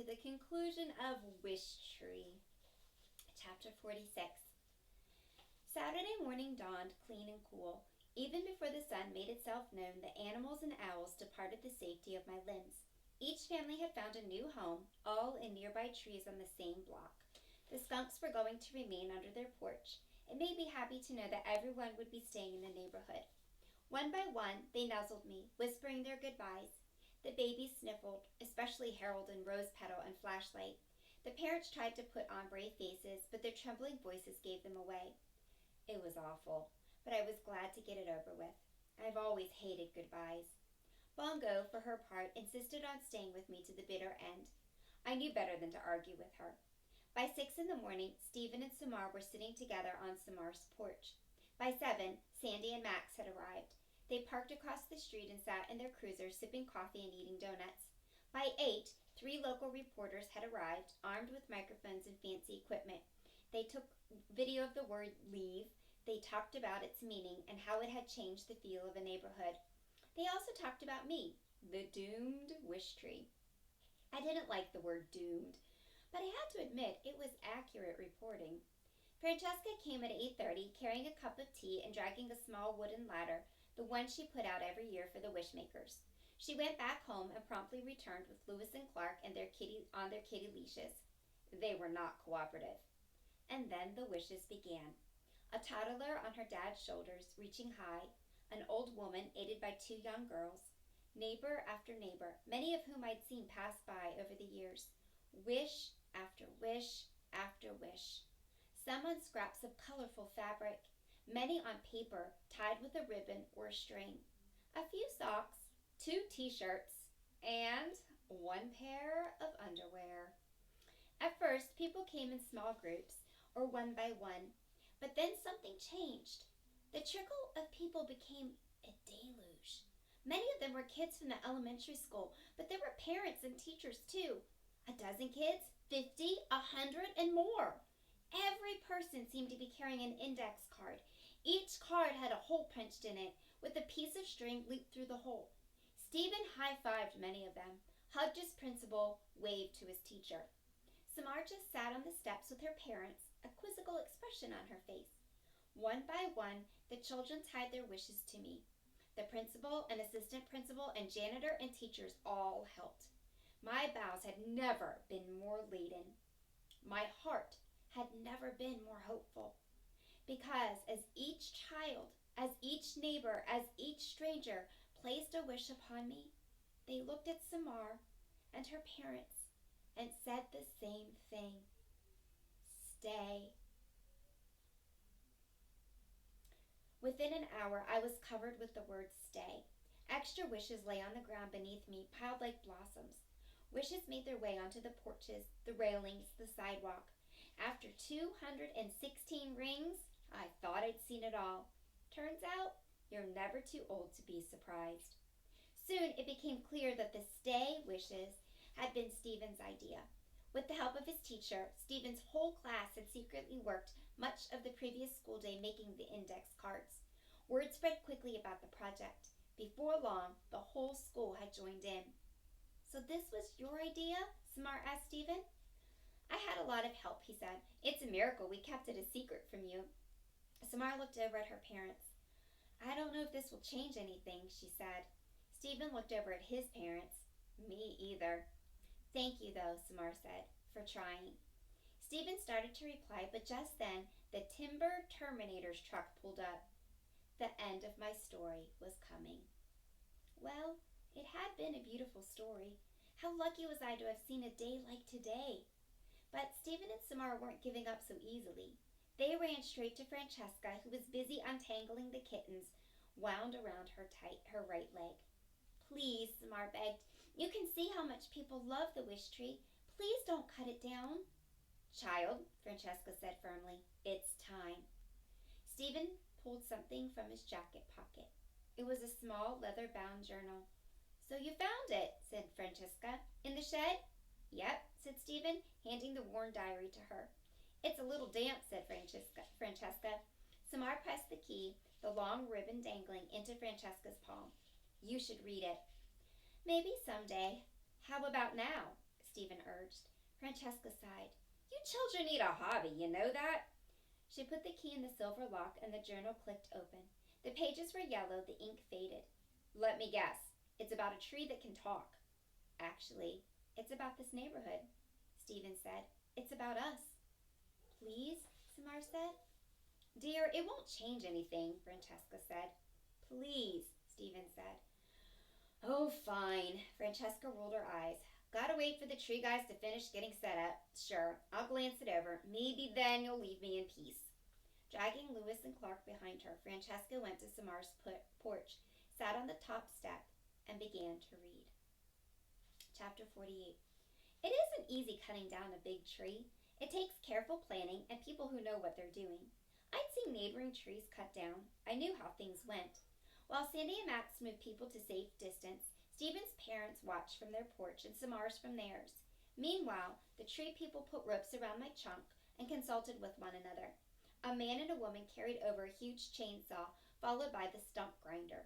to the conclusion of Wishtree Chapter 46. Saturday morning dawned clean and cool. Even before the sun made itself known, the animals and owls departed the safety of my limbs. Each family had found a new home, all in nearby trees on the same block. The skunks were going to remain under their porch. It made me happy to know that everyone would be staying in the neighborhood. One by one, they nuzzled me, whispering their goodbyes. The babies sniffled, especially Harold and Rose Petal and Flashlight. The parents tried to put on brave faces, but their trembling voices gave them away. It was awful, but I was glad to get it over with. I've always hated goodbyes. Bongo, for her part, insisted on staying with me to the bitter end. I knew better than to argue with her. By 6 in the morning, Stephen and Samar were sitting together on Samar's porch. By 7, Sandy and Max had arrived. They parked across the street and sat in their cruiser, sipping coffee and eating donuts. By 8, 3 local reporters had arrived, armed with microphones and fancy equipment. They took video of the word leave. They talked about its meaning and how it had changed the feel of a neighborhood. They also talked about me, the doomed Wishtree. I didn't like the word doomed, but I had to admit it was accurate reporting. Francesca came at 8:30, carrying a cup of tea and dragging a small wooden ladder, the one she put out every year for the wishmakers. She went back home and promptly returned with Lewis and Clark and their kitty leashes. They were not cooperative. And then the wishes began. A toddler on her dad's shoulders, reaching high, an old woman aided by 2 young girls, neighbor after neighbor, many of whom I'd seen pass by over the years. Wish after wish after wish. Some on scraps of colorful fabric, many on paper tied with a ribbon or a string. A few socks, 2 t-shirts, and 1 pair of underwear. At first, people came in small groups or one by one, but then something changed. The trickle of people became a deluge. Many of them were kids from the elementary school, but there were parents and teachers too. 12 kids, 50, 100, and more. Every person seemed to be carrying an index card. Each card had a hole punched in it, with a piece of string looped through the hole. Stephen high-fived many of them, hugged his principal, waved to his teacher. Samar just sat on the steps with her parents, a quizzical expression on her face. One by one, the children tied their wishes to me. The principal and assistant principal and janitor and teachers all helped. My boughs had never been more laden. My heart had never been more hopeful. Because as each child, as each neighbor, as each stranger placed a wish upon me, they looked at Samar and her parents and said the same thing. Stay. Within an hour, I was covered with the word stay. Extra wishes lay on the ground beneath me, piled like blossoms. Wishes made their way onto the porches, the railings, the sidewalk. After 216 rings, I thought I'd seen it all. Turns out, you're never too old to be surprised. Soon it became clear that the stay wishes had been Stephen's idea. With the help of his teacher, Stephen's whole class had secretly worked much of the previous school day making the index cards. Word spread quickly about the project. Before long, the whole school had joined in. So this was your idea? Samar asked Stephen. I had a lot of help, he said. It's a miracle we kept it a secret from you. Samar looked over at her parents. I don't know if this will change anything, she said. Stephen looked over at his parents. Me either. Thank you, though, Samar said, for trying. Stephen started to reply, but just then the timber terminator's truck pulled up. The end of my story was coming. Well, it had been a beautiful story. How lucky was I to have seen a day like today? But Stephen and Samar weren't giving up so easily. They ran straight to Francesca, who was busy untangling the kittens wound around her right leg. Please, Samar begged. You can see how much people love the wish tree. Please don't cut it down. Child, Francesca said firmly, it's time. Stephen pulled something from his jacket pocket. It was a small leather-bound journal. So you found it, said Francesca. In the shed? Yep, said Stephen, handing the worn diary to her. It's a little damp, said Francesca. Samar pressed the key, the long ribbon dangling, into Francesca's palm. You should read it. Maybe someday. How about now? Stephen urged. Francesca sighed. You children need a hobby, you know that? She put the key in the silver lock and the journal clicked open. The pages were yellow, the ink faded. Let me guess. It's about a tree that can talk. Actually, it's about this neighborhood, Stephen said. It's about us. Please, Samar said. Dear, it won't change anything, Francesca said. Please, Stephen said. Oh, fine. Francesca rolled her eyes. Gotta wait for the tree guys to finish getting set up. Sure, I'll glance it over. Maybe then you'll leave me in peace. Dragging Lewis and Clark behind her, Francesca went to Samar's porch, sat on the top step, and began to read. Chapter 48. It isn't easy cutting down a big tree. It takes careful planning and people who know what they're doing. I'd seen neighboring trees cut down. I knew how things went. While Sandy and Max moved people to safe distance, Stephen's parents watched from their porch and Samar's from theirs. Meanwhile, the tree people put ropes around my trunk and consulted with one another. A man and a woman carried over a huge chainsaw, followed by the stump grinder.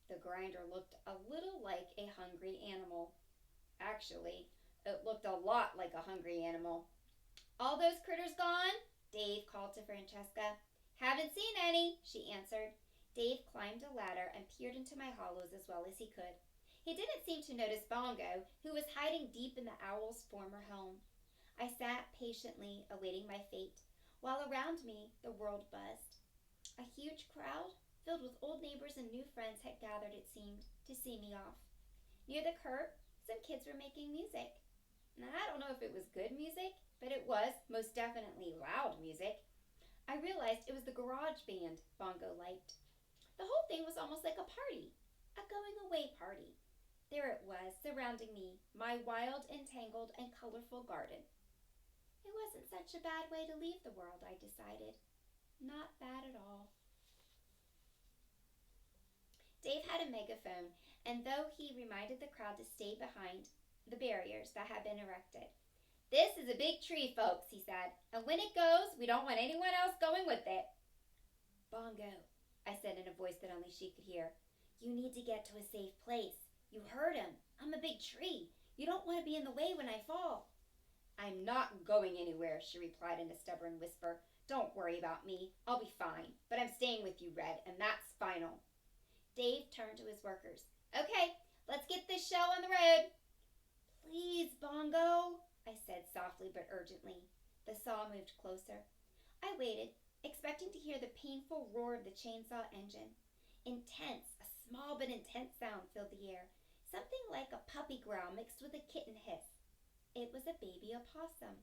The grinder looked a little like a hungry animal. Actually, it looked a lot like a hungry animal. All those critters gone? Dave called to Francesca. Haven't seen any, she answered. Dave climbed a ladder and peered into my hollows as well as he could. He didn't seem to notice Bongo, who was hiding deep in the owl's former home. I sat patiently, awaiting my fate, while around me the world buzzed. A huge crowd, filled with old neighbors and new friends, had gathered, it seemed, to see me off. Near the curb, some kids were making music. Now, I don't know if it was good music, but it was most definitely loud music. I realized it was the garage band Bongo liked. The whole thing was almost like a party, a going-away party. There it was, surrounding me, my wild, entangled, and colorful garden. It wasn't such a bad way to leave the world, I decided. Not bad at all. Dave had a megaphone, and though he reminded the crowd to stay behind the barriers that had been erected. This is a big tree, folks, he said, and when it goes, we don't want anyone else going with it. Bongo, I said in a voice that only she could hear, you need to get to a safe place. You heard him. I'm a big tree. You don't want to be in the way when I fall. I'm not going anywhere, she replied in a stubborn whisper. Don't worry about me. I'll be fine. But I'm staying with you, Red, and that's final. Dave turned to his workers. Okay, let's get this show on the road. Please, Bongo, I said softly but urgently. The saw moved closer. I waited, expecting to hear the painful roar of the chainsaw engine. Intense, a small but intense sound filled the air. Something like a puppy growl mixed with a kitten hiss. It was a baby opossum.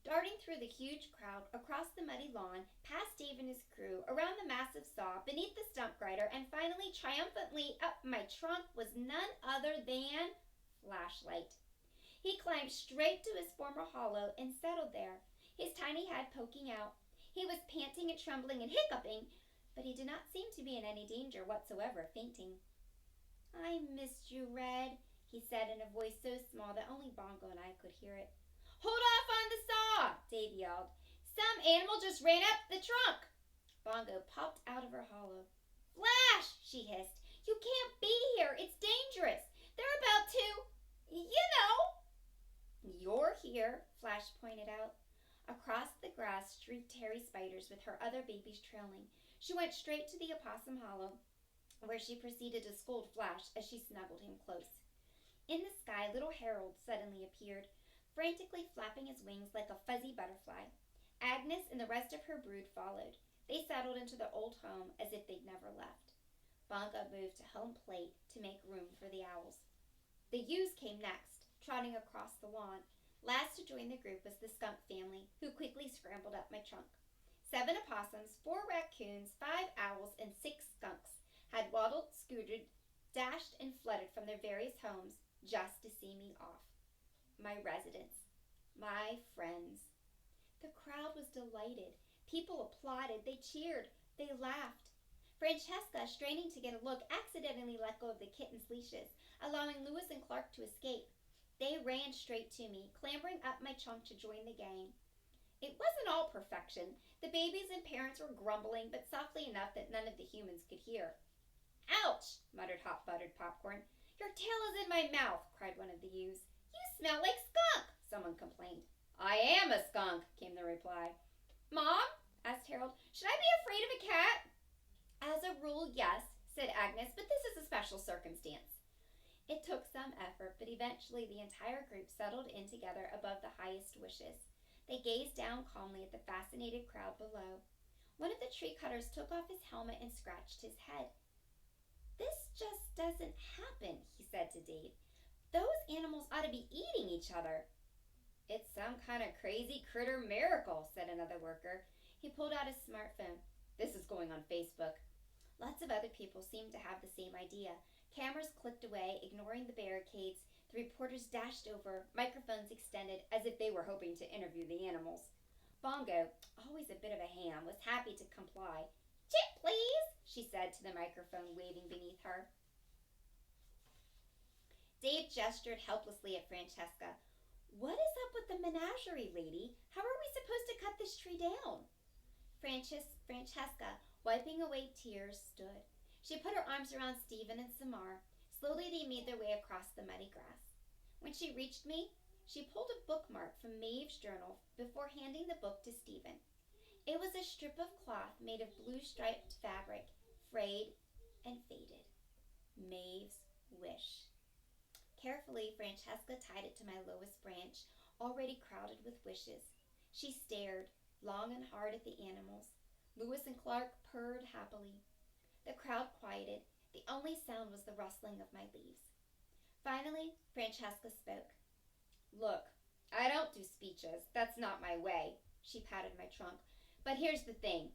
Darting through the huge crowd, across the muddy lawn, past Dave and his crew, around the massive saw, beneath the stump grinder, and finally triumphantly up my trunk was none other than Flashlight. He climbed straight to his former hollow and settled there, his tiny head poking out. He was panting and trembling and hiccuping, but he did not seem to be in any danger whatsoever of fainting. I missed you, Red, he said in a voice so small that only Bongo and I could hear it. Hold off on the saw, Dave yelled. Some animal just ran up the trunk. Bongo popped out of her hollow. Flash, she hissed. You can't be here. It's dangerous. They're about to, you know. You're here, Flash pointed out. Across the grass streaked hairy spiders with her other babies trailing. She went straight to the opossum hollow, where she proceeded to scold Flash as she snuggled him close. In the sky, little Harold suddenly appeared, frantically flapping his wings like a fuzzy butterfly. Agnes and the rest of her brood followed. They settled into the old home as if they'd never left. Bongo moved to home plate to make room for the owls. The ewes came next, trotting across the lawn. Last to join the group was the skunk family, who quickly scrambled up my trunk. 7 opossums, 4 raccoons, 5 owls, and 6 skunks had waddled, scooted, dashed, and fluttered from their various homes just to see me off. My residents. My friends. The crowd was delighted. People applauded. They cheered. They laughed. Francesca, straining to get a look, accidentally let go of the kitten's leashes, allowing Lewis and Clark to escape. They ran straight to me, clambering up my trunk to join the gang. It wasn't all perfection. The babies and parents were grumbling, but softly enough that none of the humans could hear. Ouch, muttered Hot Buttered Popcorn. Your tail is in my mouth, cried one of the ewes. You smell like skunk. someone complained. I am a skunk, came the reply. Mom, asked Harold, should I be afraid of a cat? As a rule, yes, said Agnes, but this is a special circumstance. It took some effort, but eventually the entire group settled in together above the highest wishes. They gazed down calmly at the fascinated crowd below. One of the tree cutters took off his helmet and scratched his head. This just doesn't happen, he said to Dave. Those animals ought to be eating each other. It's some kind of crazy critter miracle, said another worker. He pulled out his smartphone. This is going on Facebook. Lots of other people seemed to have the same idea. Cameras clicked away, ignoring the barricades. The reporters dashed over, microphones extended as if they were hoping to interview the animals. Bongo, always a bit of a ham, was happy to comply. Chip, please, she said to the microphone waving beneath her. Dave gestured helplessly at Francesca. What is up with the menagerie, lady? How are we supposed to cut this tree down? Francesca, wiping away tears, stood. She put her arms around Stephen and Samar. Slowly they made their way across the muddy grass. When she reached me, she pulled a bookmark from Maeve's journal before handing the book to Stephen. It was a strip of cloth made of blue striped fabric, frayed and faded. Maeve's wish. Carefully, Francesca tied it to my lowest branch, already crowded with wishes. She stared, long and hard, at the animals. Lewis and Clark purred happily. The crowd quieted. The only sound was the rustling of my leaves. Finally, Francesca spoke. Look, I don't do speeches. That's not my way. She patted my trunk. But here's the thing.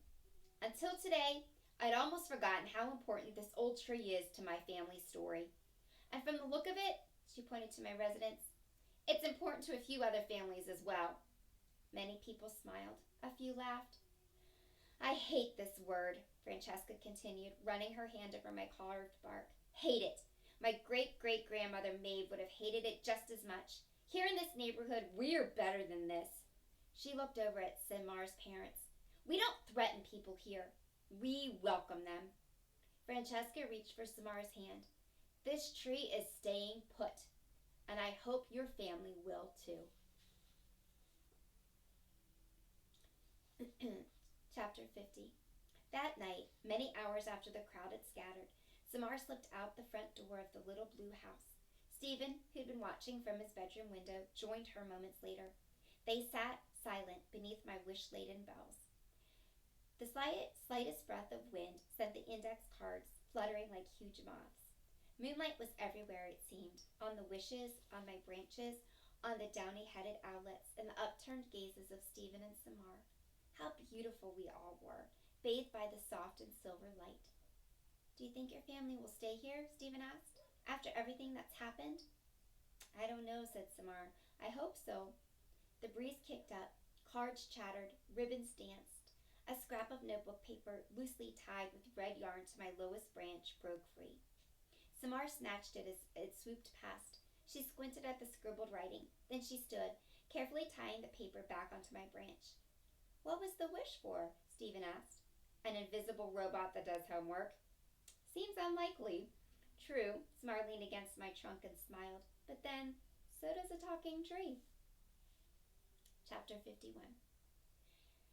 Until today, I'd almost forgotten how important this old tree is to my family story. And from the look of it, she pointed to my residence, it's important to a few other families as well. Many people smiled. A few laughed. I hate this word, Francesca continued, running her hand over my carved bark. Hate it. My great-great-grandmother Maeve would have hated it just as much. Here in this neighborhood, we're better than this. She looked over at Samar's parents. We don't threaten people here. We welcome them. Francesca reached for Samar's hand. This tree is staying put, and I hope your family will too. Chapter 50. That night, many hours after the crowd had scattered, Samar slipped out the front door of the little blue house. Stephen, who'd been watching from his bedroom window, joined her moments later. They sat silent beneath my wish-laden boughs. The slightest breath of wind sent the index cards fluttering like huge moths. Moonlight was everywhere, it seemed, on the wishes, on my branches, on the downy-headed owlets, and the upturned gazes of Stephen and Samar. How beautiful we all were, bathed by the soft and silver light. Do you think your family will stay here? Stephen asked. After everything that's happened? I don't know, said Samar. I hope so. The breeze kicked up. Cards chattered. Ribbons danced. A scrap of notebook paper, loosely tied with red yarn to my lowest branch, broke free. Samar snatched it as it swooped past. She squinted at the scribbled writing. Then she stood, carefully tying the paper back onto my branch. What was the wish for? Stephen asked. An invisible robot that does homework. Seems unlikely. True, Samar leaned against my trunk and smiled. But then, so does a talking tree. Chapter 51.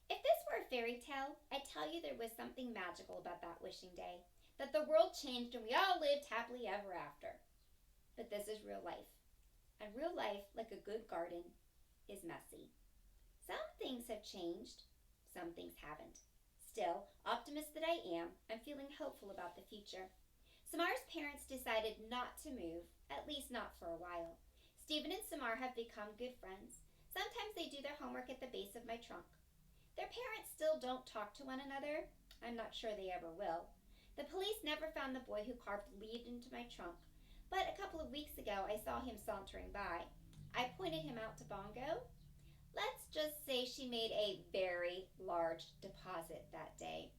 If this were a fairy tale, I'd tell you there was something magical about that wishing day. That the world changed and we all lived happily ever after. But this is real life. And real life, like a good garden, is messy. Some things have changed. Some things haven't. Still, optimist that I am, I'm feeling hopeful about the future. Samar's parents decided not to move, at least not for a while. Stephen and Samar have become good friends. Sometimes they do their homework at the base of my trunk. Their parents still don't talk to one another. I'm not sure they ever will. The police never found the boy who carved lead into my trunk, but a couple of weeks ago I saw him sauntering by. I pointed him out to Bongo. Let's just say she made a very large deposit that day.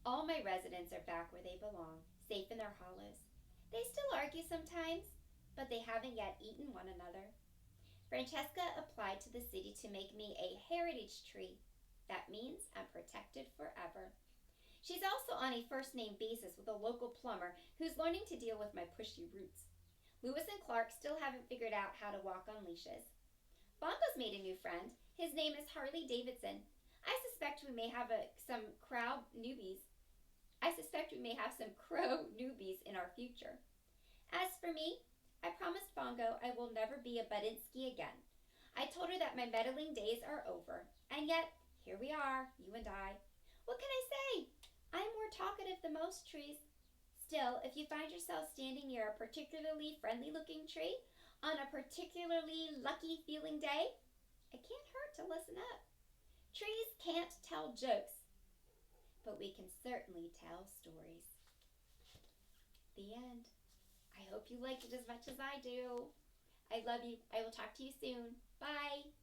All my residents are back where they belong, safe in their hollows. They still argue sometimes, but they haven't yet eaten one another. Francesca applied to the city to make me a heritage tree. That means I'm protected forever. She's also on a first-name basis with a local plumber who's learning to deal with my pushy roots. Lewis and Clark still haven't figured out how to walk on leashes. Bongo's made a new friend. His name is Harley Davidson. I suspect we may have some crow newbies. I suspect we may have some crow newbies in our future. As for me, I promised Bongo I will never be a Budinsky again. I told her that my meddling days are over, and yet here we are, you and I. What can I say? I'm more talkative than most trees. Still, if you find yourself standing near a particularly friendly-looking tree on a particularly lucky-feeling day, it can't hurt to listen up. Trees can't tell jokes, but we can certainly tell stories. The end. I hope you liked it as much as I do. I love you. I will talk to you soon. Bye.